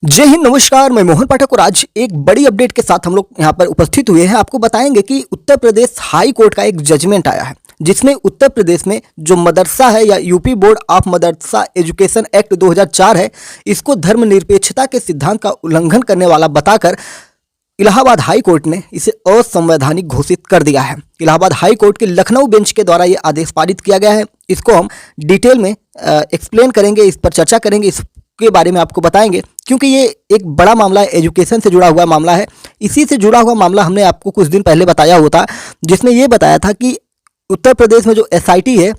जय हिंद, नमस्कार। मैं मोहन पाठक और आज एक बड़ी अपडेट के साथ हम लोग यहाँ पर उपस्थित हुए हैं। आपको बताएंगे कि उत्तर प्रदेश हाई कोर्ट का एक जजमेंट आया है जिसमें उत्तर प्रदेश में जो मदरसा है या UP board of Madrasa education act 2004 है, इसको धर्मनिरपेक्षता के सिद्धांत का उल्लंघन करने वाला बताकर इलाहाबाद हाई कोर्ट ने इसे असंवैधानिक घोषित कर दिया है। इलाहाबाद हाई कोर्ट के लखनऊ बेंच के द्वारा ये आदेश पारित किया गया है। इसको हम डिटेल में एक्सप्लेन करेंगे, इस पर चर्चा करेंगे, इसके बारे में आपको बताएंगे क्योंकि ये एक बड़ा मामला है, एजुकेशन से जुड़ा हुआ मामला है। इसी से जुड़ा हुआ मामला हमने आपको कुछ दिन पहले बताया हुआ था, जिसमें ये बताया था कि उत्तर प्रदेश में जो एसआईटी है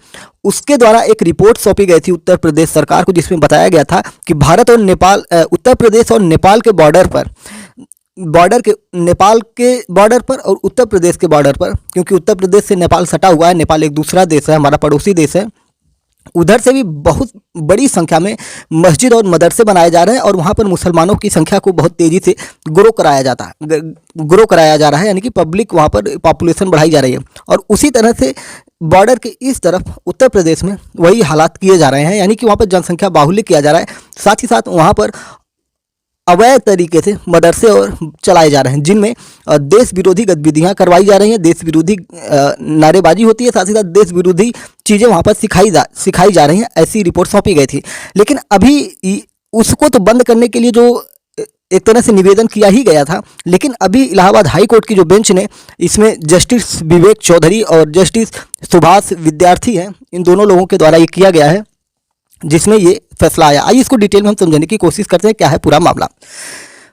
उसके द्वारा एक रिपोर्ट सौंपी गई थी उत्तर प्रदेश सरकार को, जिसमें बताया गया था कि भारत और नेपाल, उत्तर प्रदेश और नेपाल के नेपाल के बॉर्डर पर और उत्तर प्रदेश के बॉर्डर पर, क्योंकि उत्तर प्रदेश से नेपाल सटा हुआ है, नेपाल एक दूसरा देश है, हमारा पड़ोसी देश है, उधर से भी बहुत बड़ी संख्या में मस्जिद और मदरसे बनाए जा रहे हैं और वहाँ पर मुसलमानों की संख्या को बहुत तेज़ी से ग्रो कराया जा रहा है, यानी कि पब्लिक वहाँ पर पॉपुलेशन बढ़ाई जा रही है। और उसी तरह से बॉर्डर के इस तरफ उत्तर प्रदेश में वही हालात किए जा रहे हैं, यानी कि वहाँ पर जनसंख्या बाहुल्य किया जा रहा है। साथ ही साथ वहाँ पर अवैध तरीके से मदरसे और चलाए जा रहे हैं जिनमें देश विरोधी गतिविधियां करवाई जा रही हैं, देश विरोधी नारेबाजी होती है, साथ ही साथ देश विरोधी चीज़ें वहां पर सिखाई जा रही हैं। ऐसी रिपोर्ट सौंपी गई थी, लेकिन अभी उसको तो बंद करने के लिए जो एक तरह से निवेदन किया ही गया था, लेकिन अभी इलाहाबाद हाई कोर्ट की जो बेंच ने इसमें जस्टिस विवेक चौधरी और जस्टिस सुभाष विद्यार्थी हैं, इन दोनों लोगों के द्वारा ये किया गया है जिसमें ये फैसला आया। आइए इसको डिटेल में हम समझने की कोशिश करते हैं क्या है पूरा मामला।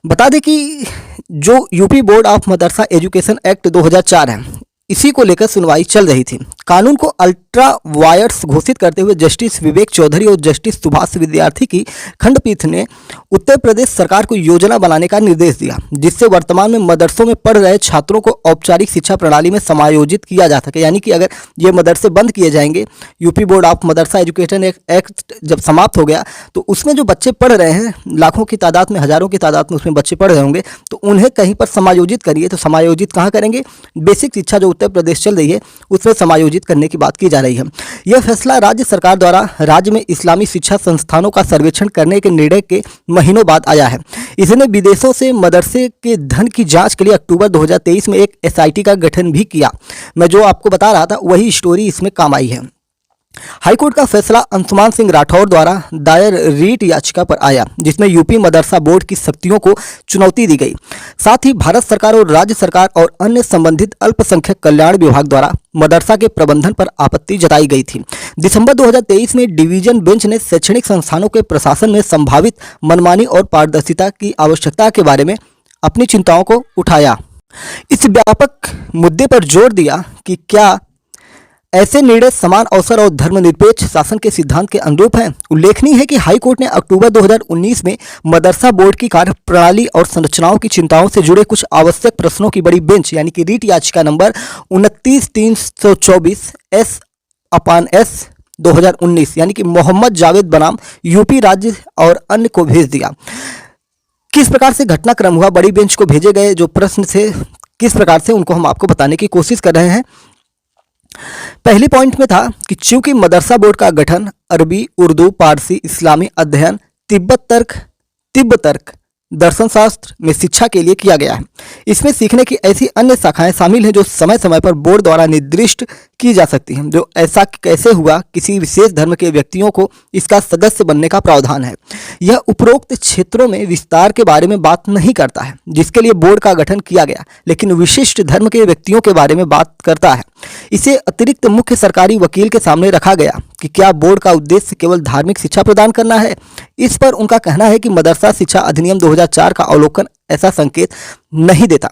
बता दें कि जो UP board of Madrasa education act 2004 है, इसी को लेकर सुनवाई चल रही थी। कानून को अल्ट्रा वायर्स घोषित करते हुए जस्टिस विवेक चौधरी और जस्टिस सुभाष विद्यार्थी की खंडपीठ ने उत्तर प्रदेश सरकार को योजना बनाने का निर्देश दिया जिससे वर्तमान में मदरसों में पढ़ रहे छात्रों को औपचारिक शिक्षा प्रणाली में समायोजित किया जा सके। यानी कि अगर ये मदरसे बंद किए जाएंगे, UP board of Madrasa education act जब समाप्त हो गया तो उसमें जो बच्चे पढ़ रहे हैं, लाखों की तादाद में, हज़ारों की तादाद में उसमें बच्चे पढ़ रहे होंगे, तो उन्हें कहीं पर समायोजित करिए। तो समायोजित कहाँ करेंगे? बेसिक शिक्षा जो उत्तर प्रदेश चल रही है उसमें समायोजित करने की बात की जा रही है। यह फैसला राज्य सरकार द्वारा राज्य में इस्लामी शिक्षा संस्थानों का सर्वेक्षण करने के निर्णय के महीनों बाद आया है। इसने विदेशों से मदरसे के धन की जांच के लिए अक्टूबर 2023 में एक एसआईटी का गठन भी किया। मैं जो आपको बता रहा था वही स्टोरी इसमें काम आई है। हाईकोर्ट का फैसला अंशुमान सिंह राठौर द्वारा दायर रीट याचिका पर आया जिसमें यूपी मदरसा बोर्ड की शक्तियों को चुनौती दी गई। साथ ही भारत सरकार और राज्य सरकार और अन्य संबंधित अल्पसंख्यक कल्याण विभाग द्वारा मदरसा के प्रबंधन पर आपत्ति जताई गई थी। दिसंबर 2023 में डिवीजन बेंच ने शैक्षणिक संस्थानों के प्रशासन में संभावित मनमानी और पारदर्शिता की आवश्यकता के बारे में अपनी चिंताओं को उठाया। इस व्यापक मुद्दे पर जोर दिया कि क्या ऐसे निर्णय समान अवसर और धर्मनिरपेक्ष शासन के सिद्धांत के अनुरूप हैं। उल्लेखनीय है कि हाई कोर्ट ने अक्टूबर 2019 में मदरसा बोर्ड की कार्यप्रणाली और संरचनाओं की चिंताओं से जुड़े कुछ आवश्यक प्रश्नों की बड़ी बेंच यानी कि रीट याचिका नंबर 29/324 S/S 2019 यानी कि मोहम्मद जावेद बनाम यूपी राज्य और अन्य को भेज दिया। किस प्रकार से घटनाक्रम हुआ, बड़ी बेंच को भेजे गए जो प्रश्न थे किस प्रकार से, उनको हम आपको बताने की कोशिश कर रहे हैं। पहली पॉइंट में था कि चूंकि मदरसा बोर्ड का गठन अरबी, उर्दू, पारसी, इस्लामी अध्ययन, तिब्बत तर्क, दर्शन शास्त्र में शिक्षा के लिए किया गया है, इसमें सीखने की ऐसी अन्य शाखाएं शामिल हैं जो समय समय पर बोर्ड द्वारा निर्दिष्ट की जा सकती हैं। जो ऐसा कैसे हुआ, किसी विशेष धर्म के व्यक्तियों को इसका सदस्य बनने का प्रावधान है। यह उपरोक्त क्षेत्रों में विस्तार के बारे में बात नहीं करता है जिसके लिए बोर्ड का गठन किया गया, लेकिन विशिष्ट धर्म के व्यक्तियों के बारे में बात करता है। इसे अतिरिक्त मुख्य सरकारी वकील के सामने रखा गया कि क्या बोर्ड का उद्देश्य केवल धार्मिक शिक्षा प्रदान करना है। इस पर उनका कहना है कि मदरसा शिक्षा अधिनियम 2004 का अवलोकन ऐसा संकेत नहीं देता।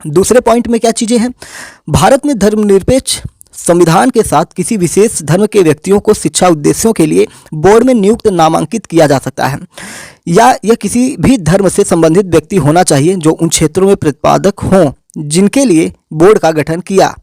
दूसरे पॉइंट में क्या चीजें हैं? भारत में धर्मनिरपेक्ष संविधान के साथ किसी विशेष धर्म के व्यक्तियों को शिक्षा उद्देश्यों के लिए बोर्ड में नियुक्त नामांकित किया जा सकता है, या यह किसी भी धर्म से संबंधित व्यक्ति होना चाहिए जो उन क्षेत्रों में प्रतिपादक हों जिनके लिए बोर्ड का गठन किया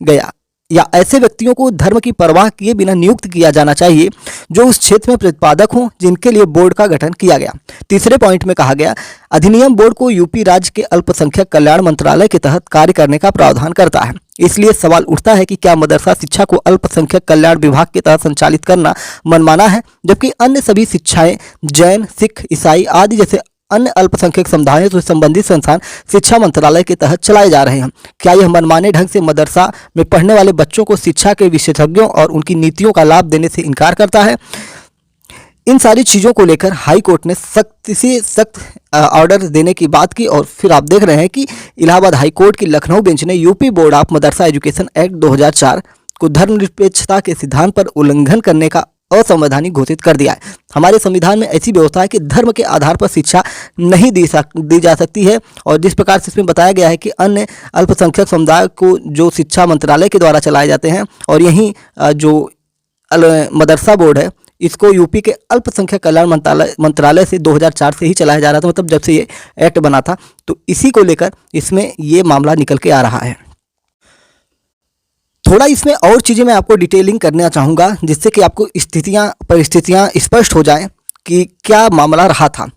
गया, या ऐसे व्यक्तियों को धर्म की परवाह किए बिना नियुक्त किया जाना चाहिए जो उस क्षेत्र में प्रतिपादक हों जिनके लिए बोर्ड का गठन किया गया। तीसरे पॉइंट में कहा गया अधिनियम बोर्ड को यूपी राज्य के अल्पसंख्यक कल्याण मंत्रालय के तहत कार्य करने का प्रावधान करता है। इसलिए सवाल उठता है कि क्या मदरसा शिक्षा को अल्पसंख्यक कल्याण विभाग के तहत संचालित करना मनमाना है, जबकि अन्य सभी शिक्षाएं जैन, सिख, ईसाई आदि जैसे अन्य अल्पसंख्यक समुदायों से संबंधित संस्थान शिक्षा मंत्रालय के तहत चलाए जा रहे हैं। क्या यह मनमाने ढंग से मदरसा में पढ़ने वाले बच्चों को शिक्षा के विशेषज्ञों और उनकी नीतियों का लाभ देने से इनकार करता है? इन सारी चीज़ों को लेकर हाई कोर्ट ने सख्त से सख्त ऑर्डर देने की बात की और फिर आप देख रहे हैं कि इलाहाबाद हाई कोर्ट की लखनऊ बेंच ने UP board of Madrasa education act 2004 को धर्मनिरपेक्षता के सिद्धांत पर उल्लंघन करने का असंवैधानिक घोषित कर दिया है। हमारे संविधान में ऐसी व्यवस्था है कि धर्म के आधार पर शिक्षा नहीं दी जा सकती है, और जिस प्रकार से इसमें बताया गया है कि अन्य अल्पसंख्यक समुदाय को जो शिक्षा मंत्रालय के द्वारा चलाए जाते हैं, और यहीं जो मदरसा बोर्ड है इसको यूपी के अल्पसंख्यक कल्याण मंत्रालय से 2004 से ही चलाया जा रहा था, मतलब जब से ये एक्ट बना था। तो इसी को लेकर इसमें ये मामला निकल के आ रहा है। थोड़ा इसमें और चीज़ें मैं आपको डिटेलिंग करना चाहूँगा, जिससे कि आपको परिस्थितियाँ स्पष्ट हो जाएं कि क्या मामला रहा था।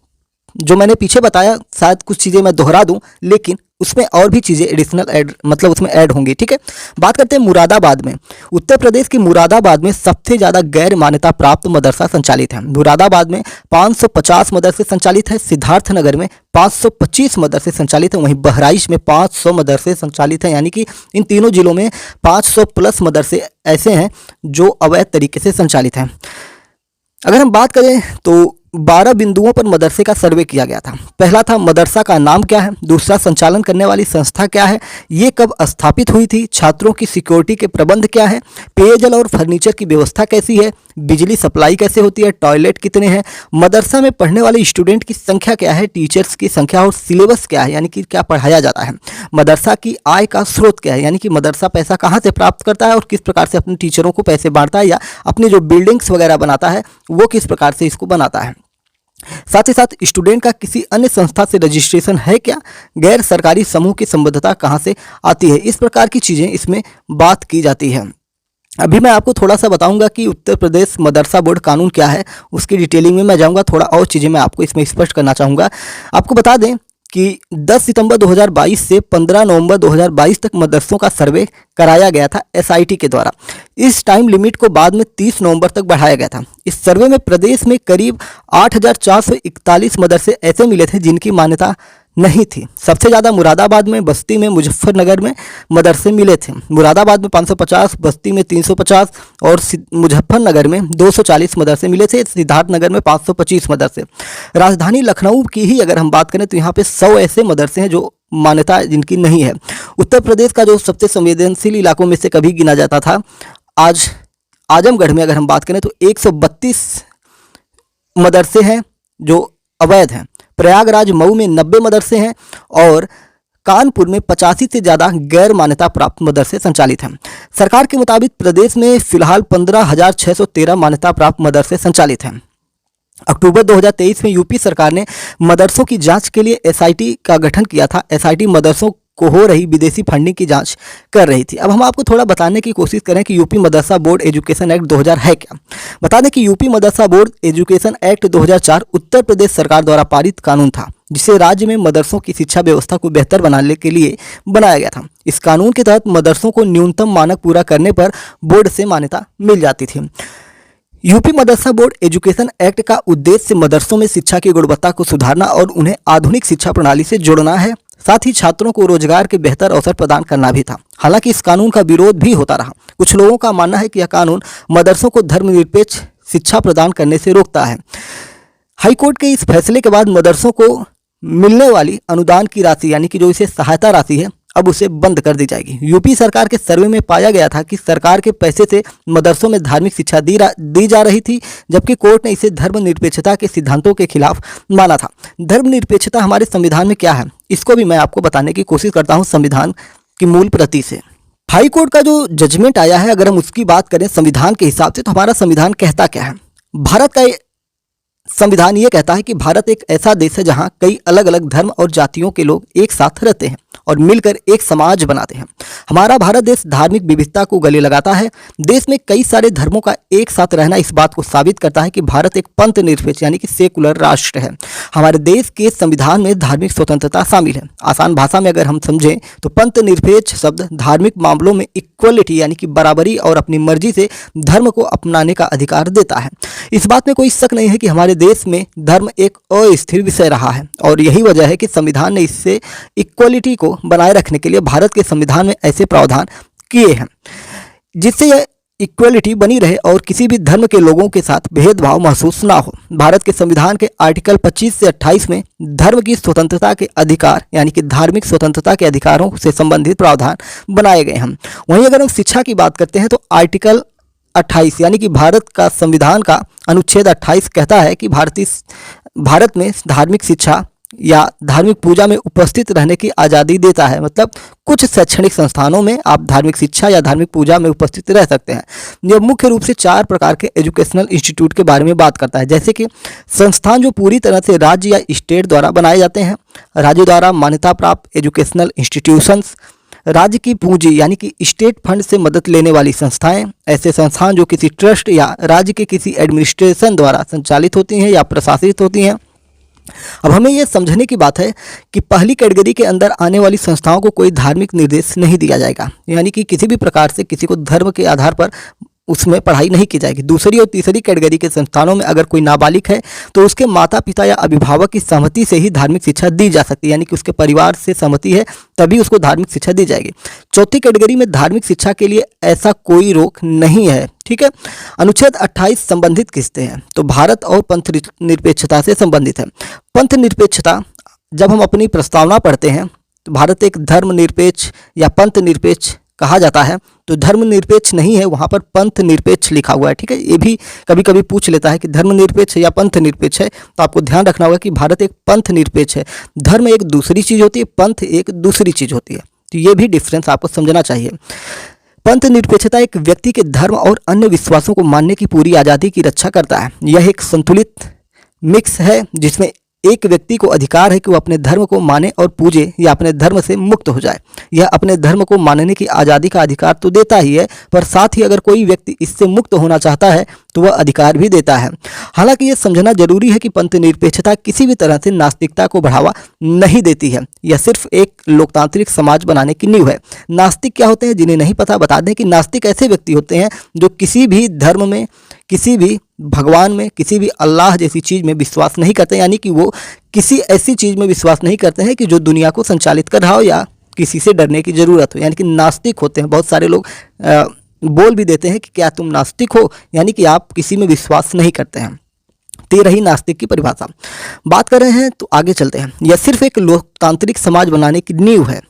जो मैंने पीछे बताया शायद कुछ चीज़ें मैं दोहरा दूं, लेकिन उसमें और भी चीज़ें एडिशनल मतलब उसमें ऐड होंगी। ठीक है, बात करते हैं मुरादाबाद में। उत्तर प्रदेश के मुरादाबाद में सबसे ज़्यादा गैर मान्यता प्राप्त मदरसा संचालित है। मुरादाबाद में 550 मदरसे संचालित हैं, सिद्धार्थनगर में 525 मदरसे संचालित हैं, वहीं बहराइच में 500 मदरसे संचालित हैं। यानी कि इन तीनों जिलों में 500 प्लस मदरसे ऐसे हैं जो अवैध तरीके से संचालित हैं। अगर हम बात करें तो 12 बिंदुओं पर मदरसे का सर्वे किया गया था। पहला था मदरसा का नाम क्या है, दूसरा संचालन करने वाली संस्था क्या है, ये कब स्थापित हुई थी, छात्रों की सिक्योरिटी के प्रबंध क्या है, पेयजल और फर्नीचर की व्यवस्था कैसी है, बिजली सप्लाई कैसे होती है, टॉयलेट कितने हैं, मदरसा में पढ़ने वाले स्टूडेंट की संख्या क्या है, टीचर्स की संख्या और सिलेबस क्या है, यानी कि क्या पढ़ाया जाता है, मदरसा की आय का स्रोत क्या है, यानी कि मदरसा पैसा कहाँ से प्राप्त करता है और किस प्रकार से अपने टीचरों को पैसे बांटता है, या अपनी जो बिल्डिंग्स वगैरह बनाता है वो किस प्रकार से इसको बनाता है। साथ ही साथ स्टूडेंट का किसी अन्य संस्था से रजिस्ट्रेशन है क्या, गैर सरकारी समूह की संबद्धता कहाँ से आती है, इस प्रकार की चीज़ें इसमें बात की जाती है। अभी मैं आपको थोड़ा सा बताऊंगा कि उत्तर प्रदेश मदरसा बोर्ड कानून क्या है, उसकी डिटेलिंग में मैं जाऊंगा। थोड़ा और चीज़ें मैं आपको इसमें स्पष्ट करना चाहूँगा। आपको बता दें कि 10 सितंबर 2022 से 15 नवंबर 2022 तक मदरसों का सर्वे कराया गया था एसआईटी के द्वारा। इस टाइम लिमिट को बाद में 30 नवंबर तक बढ़ाया गया था। इस सर्वे में प्रदेश में करीब 8,441 मदरसे ऐसे मिले थे जिनकी मान्यता नहीं थी। सबसे ज़्यादा मुरादाबाद में, बस्ती में, मुजफ्फरनगर में मदरसे मिले थे। मुरादाबाद में 550, बस्ती में 350 और मुजफ्फरनगर में 240 मदरसे मिले थे। सिद्धार्थनगर में 525 मदरसे। राजधानी लखनऊ की ही अगर हम बात करें तो यहाँ पे 100 ऐसे मदरसे हैं जो मान्यता जिनकी नहीं है। उत्तर प्रदेश का जो सबसे संवेदनशील इलाकों में से कभी गिना जाता था, आज आजमगढ़ में अगर हम बात करें तो 132 मदरसे हैं जो अवैध हैं। प्रयागराज मऊ में 90 मदरसे हैं और कानपुर में 85 से ज़्यादा गैर मान्यता प्राप्त मदरसे संचालित हैं। सरकार के मुताबिक प्रदेश में फिलहाल 15,613 मान्यता प्राप्त मदरसे संचालित हैं। अक्टूबर 2023 में यूपी सरकार ने मदरसों की जांच के लिए एसआईटी का गठन किया था। एसआईटी मदरसों को हो रही विदेशी फंडिंग की जांच कर रही थी। अब हम आपको थोड़ा बताने की कोशिश करें कि यूपी मदरसा बोर्ड एजुकेशन एक्ट 2000 है क्या। बता दें कि यूपी मदरसा board education act 2004 Uttar Pradesh सरकार द्वारा पारित कानून था, जिसे राज्य में मदरसों की शिक्षा व्यवस्था को बेहतर बनाने के लिए बनाया गया था। इस कानून के तहत मदरसों को न्यूनतम मानक पूरा करने पर बोर्ड से मान्यता मिल जाती थी। यूपी मदरसा बोर्ड एजुकेशन एक्ट का उद्देश्य मदरसों में शिक्षा की गुणवत्ता को सुधारना और उन्हें आधुनिक शिक्षा प्रणाली से जोड़ना है। साथ ही छात्रों को रोजगार के बेहतर अवसर प्रदान करना भी था। हालांकि इस कानून का विरोध भी होता रहा। कुछ लोगों का मानना है कि यह कानून मदरसों को धर्मनिरपेक्ष शिक्षा प्रदान करने से रोकता है। हाईकोर्ट के इस फैसले के बाद मदरसों को मिलने वाली अनुदान की राशि, यानी कि जो इसे सहायता राशि है, अब उसे बंद कर दी जाएगी। यूपी सरकार के सर्वे में पाया गया था कि सरकार के पैसे से मदरसों में धार्मिक शिक्षा दी जा रही थी, जबकि कोर्ट ने इसे धर्मनिरपेक्षता के सिद्धांतों के खिलाफ माना था। धर्मनिरपेक्षता हमारे संविधान में क्या है, इसको भी मैं आपको बताने की कोशिश करता हूँ संविधान की मूल प्रति से। हाई कोर्ट का जो जजमेंट आया है, अगर हम उसकी बात करें संविधान के हिसाब से, तो हमारा संविधान कहता क्या है। भारत का संविधान ये कहता है कि भारत एक ऐसा देश है जहाँ कई अलग अलग धर्म और जातियों के लोग एक साथ रहते हैं और मिलकर एक समाज बनाते हैं। हमारा भारत देश धार्मिक विविधता को गले लगाता है। देश में कई सारे धर्मों का एक साथ रहना इस बात को साबित करता है कि भारत एक पंथ निरपेक्ष यानी कि सेकुलर राष्ट्र है। हमारे देश के संविधान में धार्मिक स्वतंत्रता शामिल है। आसान भाषा में अगर हम समझें तो पंथ निरपेक्ष शब्द धार्मिक मामलों में इक्वलिटी यानी कि बराबरी और अपनी मर्जी से धर्म को अपनाने का अधिकार देता है। इस बात में कोई शक नहीं है कि हमारे देश में धर्म एक अस्थिर विषय रहा है और यही वजह है कि संविधान ने इससे इक्वलिटी को बनाए रखने के लिए भारत के संविधान में ऐसे प्रावधान किए हैं जिससे यह इक्वलिटी बनी रहे और किसी भी धर्म के लोगों के साथ भेदभाव महसूस ना हो। भारत के संविधान के आर्टिकल 25 से 28 में धर्म की स्वतंत्रता के अधिकार यानी कि धार्मिक स्वतंत्रता के अधिकारों से संबंधित प्रावधान बनाए गए हैं। वहीं अगर हम शिक्षा की बात करते हैं तो आर्टिकल 28 यानी कि भारत का संविधान का अनुच्छेद 28 कहता है कि भारत में धार्मिक शिक्षा या धार्मिक पूजा में उपस्थित रहने की आज़ादी देता है। मतलब कुछ शैक्षणिक संस्थानों में आप धार्मिक शिक्षा या धार्मिक पूजा में उपस्थित रह सकते हैं। यह मुख्य रूप से 4 प्रकार के एजुकेशनल इंस्टीट्यूट के बारे में बात करता है, जैसे कि संस्थान जो पूरी तरह से राज्य या स्टेट द्वारा बनाए जाते हैं, राज्य द्वारा मान्यता प्राप्त एजुकेशनल इंस्टीट्यूशंस, राज्य की पूंजी यानी कि स्टेट फंड से मदद लेने वाली संस्थाएं, ऐसे संस्थान जो किसी ट्रस्ट या राज्य के किसी एडमिनिस्ट्रेशन द्वारा संचालित होती हैं या प्रशासित होती हैं। अब हमें यह समझने की बात है कि पहली कैटेगरी के अंदर आने वाली संस्थाओं को कोई धार्मिक निर्देश नहीं दिया जाएगा, यानी कि किसी भी प्रकार से किसी को धर्म के आधार पर उसमें पढ़ाई नहीं की जाएगी। दूसरी और तीसरी कैटेगरी के संस्थानों में अगर कोई नाबालिग है तो उसके माता पिता या अभिभावक की सहमति से ही धार्मिक शिक्षा दी जा सकती है, यानी कि उसके परिवार से सहमति है तभी उसको धार्मिक शिक्षा दी जाएगी। चौथी कैटेगरी में धार्मिक शिक्षा के लिए ऐसा कोई रोक नहीं है। ठीक है। अनुच्छेद 28 संबंधित किस्तें हैं तो भारत और पंथ निरपेक्षता से संबंधित है। पंथ निरपेक्षता जब हम अपनी प्रस्तावना पढ़ते हैं तो भारत एक धर्म निरपेक्ष या पंथ निरपेक्ष कहा जाता है, तो धर्म निरपेक्ष नहीं है, वहाँ पर पंथ निरपेक्ष लिखा हुआ है। ठीक है। ये भी कभी कभी पूछ लेता है कि धर्म निरपेक्ष या पंथ निरपेक्ष है, तो आपको ध्यान रखना होगा कि भारत एक पंथ निरपेक्ष है। धर्म एक दूसरी चीज़ होती है, पंथ एक दूसरी चीज़ होती है, तो ये भी डिफरेंस आपको समझना चाहिए। पंथ निरपेक्षता एक व्यक्ति के धर्म और अन्य विश्वासों को मानने की पूरी आज़ादी की रक्षा करता है। यह एक संतुलित मिक्स है जिसमें एक व्यक्ति को अधिकार है कि वो अपने धर्म को माने और पूजे या अपने धर्म से मुक्त हो जाए। यह अपने धर्म को मानने की आज़ादी का अधिकार तो देता ही है, पर साथ ही अगर कोई व्यक्ति इससे मुक्त होना चाहता है तो वह अधिकार भी देता है। हालांकि यह समझना जरूरी है कि पंथ निरपेक्षता किसी भी तरह से नास्तिकता को बढ़ावा नहीं देती है। यह सिर्फ एक लोकतांत्रिक समाज बनाने की नींव है। नास्तिक क्या होते हैं, जिन्हें नहीं पता बता दें कि नास्तिक ऐसे व्यक्ति होते हैं जो किसी भी धर्म में, किसी भी भगवान में, किसी भी अल्लाह जैसी चीज़ में विश्वास नहीं करते, यानी कि वो किसी ऐसी चीज़ में विश्वास नहीं करते हैं कि जो दुनिया को संचालित कर रहा हो या किसी से डरने की ज़रूरत हो, यानी कि नास्तिक होते हैं। बहुत सारे लोग बोल भी देते हैं कि क्या तुम नास्तिक हो, यानी कि आप किसी में विश्वास नहीं करते हैं। तो ये रही नास्तिक की परिभाषा। बात कर रहे हैं तो आगे चलते हैं। यह सिर्फ एक लोकतांत्रिक समाज बनाने की नींव है।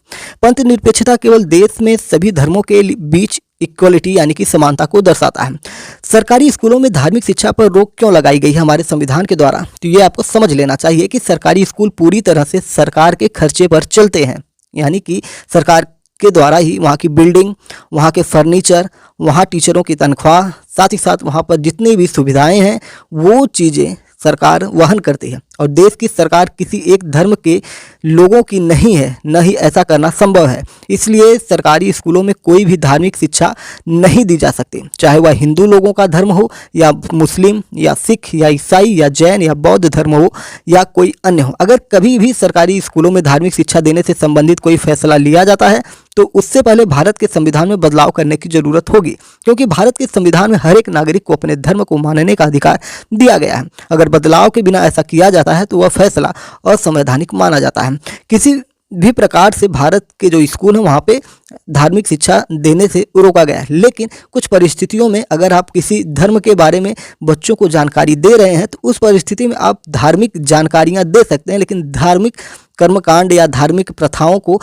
पंथ निरपेक्षता केवल देश में सभी धर्मों के बीच इक्वलिटी यानी कि समानता को दर्शाता है। सरकारी स्कूलों में धार्मिक शिक्षा पर रोक क्यों लगाई गई है हमारे संविधान के द्वारा, तो ये आपको समझ लेना चाहिए कि सरकारी स्कूल पूरी तरह से सरकार के खर्चे पर चलते हैं, यानी कि सरकार के द्वारा ही वहाँ की बिल्डिंग, वहाँ के फर्नीचर, वहाँ टीचरों की तनख्वाह, साथ ही साथ वहाँ पर जितनी भी सुविधाएं हैं वो चीज़ें सरकार वहन करती है। और देश की सरकार किसी एक धर्म के लोगों की नहीं है, न ही ऐसा करना संभव है। इसलिए सरकारी स्कूलों में कोई भी धार्मिक शिक्षा नहीं दी जा सकती, चाहे वह हिंदू लोगों का धर्म हो या मुस्लिम या सिख या ईसाई या जैन या बौद्ध धर्म हो या कोई अन्य हो। अगर कभी भी सरकारी स्कूलों में धार्मिक शिक्षा देने से संबंधित कोई फैसला लिया जाता है तो उससे पहले भारत के संविधान में बदलाव करने की जरूरत होगी, क्योंकि भारत के संविधान में हर एक नागरिक को अपने धर्म को मानने का अधिकार दिया गया है। अगर बदलाव के बिना ऐसा किया जाता है तो वह फैसला असंवैधानिक माना जाता है। किसी भी प्रकार से भारत के जो स्कूल हैं वहाँ पे धार्मिक शिक्षा देने से रोका गया है। लेकिन कुछ परिस्थितियों में अगर आप किसी धर्म के बारे में बच्चों को जानकारी दे रहे हैं तो उस परिस्थिति में आप धार्मिक जानकारियाँ दे सकते हैं, लेकिन धार्मिक कर्मकांड या धार्मिक प्रथाओं को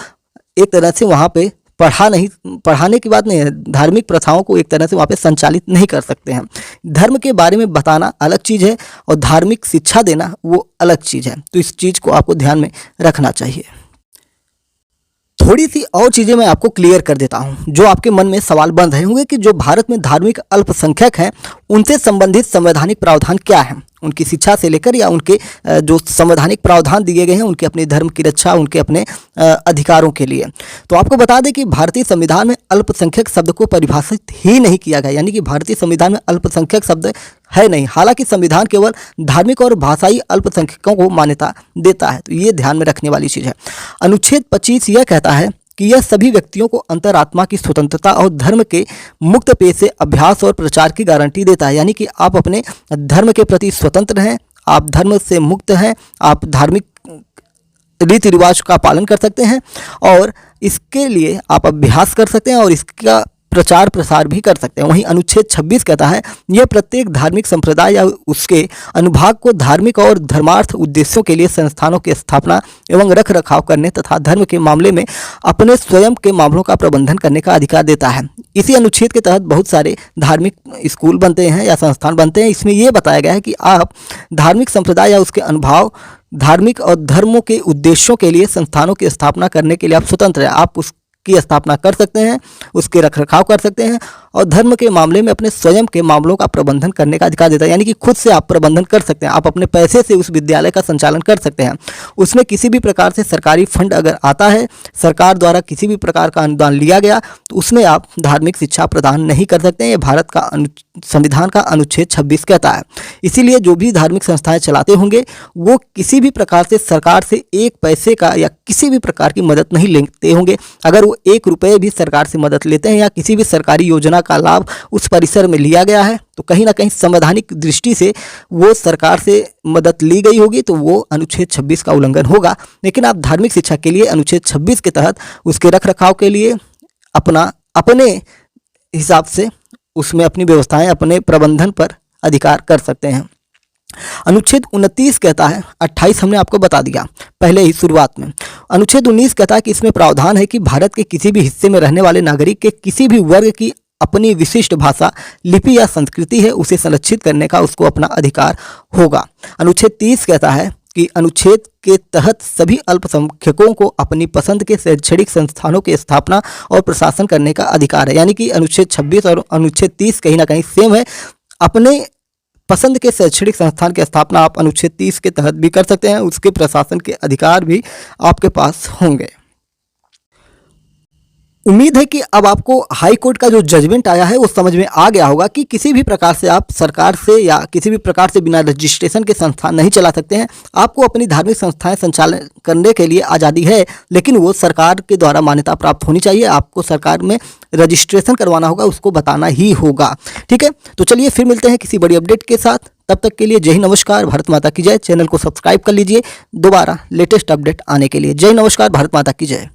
एक तरह से वहाँ पे पढ़ाने की बात नहीं है, धार्मिक प्रथाओं को एक तरह से वहाँ पे संचालित नहीं कर सकते हैं। धर्म के बारे में बताना अलग चीज़ है और धार्मिक शिक्षा देना वो अलग चीज़ है, तो इस चीज़ को आपको ध्यान में रखना चाहिए। थोड़ी सी और चीज़ें मैं आपको क्लियर कर देता हूं, जो आपके मन में सवाल बन रहे होंगे कि जो भारत में धार्मिक अल्पसंख्यक हैं उनसे संबंधित संवैधानिक प्रावधान क्या है, उनकी शिक्षा से लेकर या उनके जो संवैधानिक प्रावधान दिए गए हैं उनके अपने धर्म की रक्षा, उनके अपने अधिकारों के लिए। तो आपको बता दें कि भारतीय संविधान में अल्पसंख्यक शब्द को परिभाषित ही नहीं किया गया, यानी कि भारतीय संविधान में अल्पसंख्यक शब्द है नहीं। हालांकि संविधान केवल धार्मिक और भाषाई अल्पसंख्यकों को मान्यता देता है, तो ये ध्यान में रखने वाली चीज़ है। अनुच्छेद 25 यह कहता है कि यह सभी व्यक्तियों को अंतरात्मा की स्वतंत्रता और धर्म के मुक्त पेश से अभ्यास और प्रचार की गारंटी देता है, यानी कि आप अपने धर्म के प्रति स्वतंत्र हैं, आप धर्म से मुक्त हैं, आप धार्मिक रीति रिवाज का पालन कर सकते हैं और इसके लिए आप अभ्यास कर सकते हैं और इसका प्रचार प्रसार भी कर सकते हैं। वहीं अनुच्छेद 26 कहता है यह प्रत्येक धार्मिक संप्रदाय या उसके अनुभाग को धार्मिक और धर्मार्थ उद्देश्यों के लिए संस्थानों की स्थापना एवं रख रखाव करने तथा धर्म के मामले में अपने स्वयं के मामलों का प्रबंधन करने का अधिकार देता है। इसी अनुच्छेद के तहत बहुत सारे धार्मिक स्कूल बनते हैं या संस्थान बनते हैं। इसमें यह बताया गया है कि आप धार्मिक संप्रदाय या उसके अनुभाग, धार्मिक और धर्मों के उद्देश्यों के लिए संस्थानों की स्थापना करने के लिए आप स्वतंत्र हैं। आप की स्थापना कर सकते हैं, उसके रखरखाव कर सकते हैं और धर्म के मामले में अपने स्वयं के मामलों का प्रबंधन करने का अधिकार देता है, यानी कि खुद से आप प्रबंधन कर सकते हैं। आप अपने पैसे से उस विद्यालय का संचालन कर सकते हैं। उसमें किसी भी प्रकार से सरकारी फंड अगर आता है, सरकार द्वारा किसी भी प्रकार का अनुदान लिया गया, तो उसमें आप धार्मिक शिक्षा प्रदान नहीं कर सकते हैं। ये भारत का संविधान का अनुच्छेद 26 कहता है। इसीलिए जो भी धार्मिक संस्थाएं चलाते होंगे वो किसी भी प्रकार से सरकार से एक पैसे का या किसी भी प्रकार की मदद नहीं लेते होंगे। अगर वो 1 रुपये भी सरकार से मदद लेते हैं या किसी भी सरकारी योजना का लाभ उस परिसर में लिया गया है, तो कहीं ना कहीं संवैधानिक दृष्टि से वो सरकार से मदद ली गई होगी, तो वो अनुच्छेद 26 का उल्लंघन होगा। लेकिन आप धार्मिक शिक्षा के लिए अनुच्छेद 26 के तहत उसके रखरखाव के लिए अपने हिसाब से उसमें अपनी व्यवस्थाएं, अपने प्रबंधन पर अधिकार कर सकते हैं। अनुच्छेद 29 कहता है, 28 हमने आपको बता दिया पहले ही शुरुआत में। अनुच्छेद 19 कहता है कि इसमें प्रावधान है कि भारत के किसी भी हिस्से में रहने वाले नागरिक के किसी भी वर्ग की अपनी विशिष्ट भाषा, लिपि या संस्कृति है, उसे संरक्षित करने का उसको अपना अधिकार होगा। अनुच्छेद 30 कहता है कि अनुच्छेद के तहत सभी अल्पसंख्यकों को अपनी पसंद के शैक्षणिक संस्थानों की स्थापना और प्रशासन करने का अधिकार है, यानी कि अनुच्छेद 26 और अनुच्छेद 30 कहीं ना कहीं सेम है। अपने पसंद के शैक्षणिक संस्थान की स्थापना आप अनुच्छेद 30 के तहत भी कर सकते हैं, उसके प्रशासन के अधिकार भी आपके पास होंगे। उम्मीद है कि अब आपको हाई कोर्ट का जो जजमेंट आया है वो समझ में आ गया होगा कि किसी भी प्रकार से आप सरकार से या किसी भी प्रकार से बिना रजिस्ट्रेशन के संस्थान नहीं चला सकते हैं। आपको अपनी धार्मिक संस्थाएं संचालन करने के लिए आज़ादी है, लेकिन वो सरकार के द्वारा मान्यता प्राप्त होनी चाहिए। आपको सरकार में रजिस्ट्रेशन करवाना होगा, उसको बताना ही होगा। ठीक है, तो चलिए फिर मिलते हैं किसी बड़ी अपडेट के साथ। तब तक के लिए जय हिंद, नमस्कार, भारत माता की जय। चैनल को सब्सक्राइब कर लीजिए दोबारा लेटेस्ट अपडेट आने के लिए। जय नमस्कार, भारत माता की जय।